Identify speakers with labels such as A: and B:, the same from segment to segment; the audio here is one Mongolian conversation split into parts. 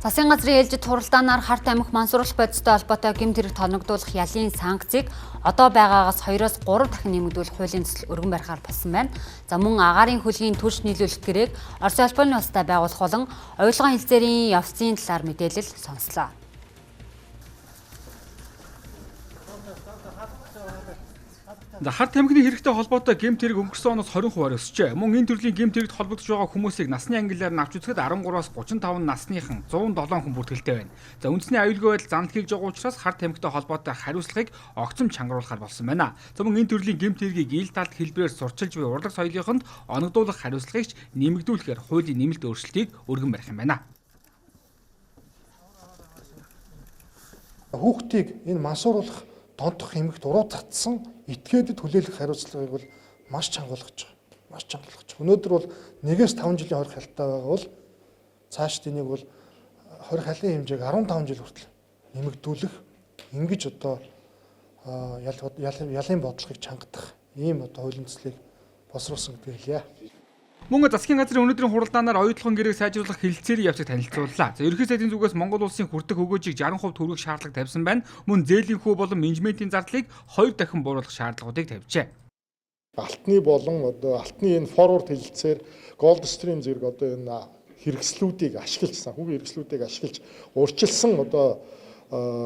A: Засгийн газрын ээлжид хуралдаанаар Харт амих мансууруулах бодистой холбоотой гэмт хэрэг тоногдуулах ялын санкцыг одоо байгаагаас 2-оос 3 дахин нэмэгдүүлэх хуулийн төсөл өргөн барихаар болсон байна. За мөн агаарын хөлгийн түлш нийлүүлэх гэрээг Орос улбаны улстай байгуулах болон оюулгын хэлзээрийн явцын талаар мэдээлэл сонслоо.
B: Харт амхны хэрэгтэй холбоотой гэмт хэрэг өнгөрсөн оноос 20% өсжээ. Мөн энэ төрлийн гэмт хэрэгт холбогдож байгаа хүмүүсийг насны ангиллаар авч үзэхэд 13-аас 35 насныхан 107 хүн бүртгэлтэй байна. За үндэсний аюулгүй байдал занал хийж байгаа учраас Харт амхтай холбоотой хариуцлагыг огцом чангаруулахар болсон байна. За мөн энэ төрлийн гэмт хэргийг ил талд хэлбэрээр сурчилж буй урлаг соёлынхонд оногдуулах хариуцлагыг нэмэгдүүлэхээр хуулийн нэмэлт өөрчлөлтийг өргөн барих юм байна.
C: Хүүхдийг энэ мансууруулах донтох хэмэгт уруутгацсан этгээдэд хүлээлгэх хариуцлагыг бол маш чангалгаж байгаа. Маш чангалгаж. Өнөөдөр бол 1-5 жилийн хорих хялттай байгаа бол цааш энийг бол хорих халын хэмжээг 15 жил хүртэл нэмэгдүүлэх ингэж одоо ялын бодлогыг чангадах ийм одоо хуулийн төслийг босруулсан гэдгийг хэлье.
B: Мөн засгийн газрын өнөөдрийн хуралдаанаар оюутлогын гэрээг сайжруулах хэлэлцээрийн явцыг танилцууллаа. За ерөнхий сайдын зүгээс Монгол улсын хүртэх өгөөжийг 60% түргэх шаардлага тавьсан байна. Мөн зээлийн хүү болон менежментийн зардлыг 2 дахин бууруулах шаардлагуудыг тавьжээ.
D: Алтны болон одоо алтны энэ форвард хэлэлцээр голд стрим зэрэг одоо энэ хэрэгслүүдийг ашигласан, хүүгийн хэрэгслүүдийг ашиглаж урьдчилсан одоо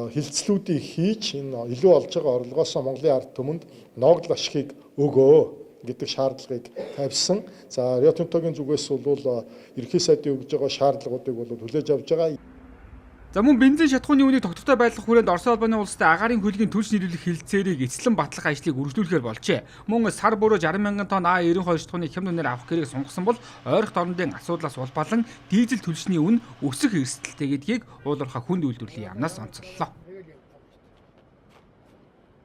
D: хэлэлцлүүдийг хийж энэ илүү олж байгаа орлогоосоо Монголын ард түмэнд ногдол ашигыг өгөө гэдэг шаардлагыг тавьсан. За Рио Тинтогийн зүгээс бол ерөнхий сайдын өгж байгаа шаардлагуудыг бол хүлээж авч байгаа.
B: За мөн бензин шатхууны үнийг тогтвортой байлгах хүрээнд Орос улбаны улстай агаарын хөлгийн түлш нийлүүлэх хэлэлцээрийг эцлэн батлах ажлыг үргэлжлүүлэхээр болжээ. Мөн сар бүрөө 60 мянган тонн А92 шатхууны хямд үнээр авах гэрээг сунгасан бол ойролт орондын асуудлаас улбалан дизель түлшний үн өсөх эрсдэлтэй гэдгийг уулуурхаа хүнд үйлдвэрлэлийн яамнаас онцоллоо.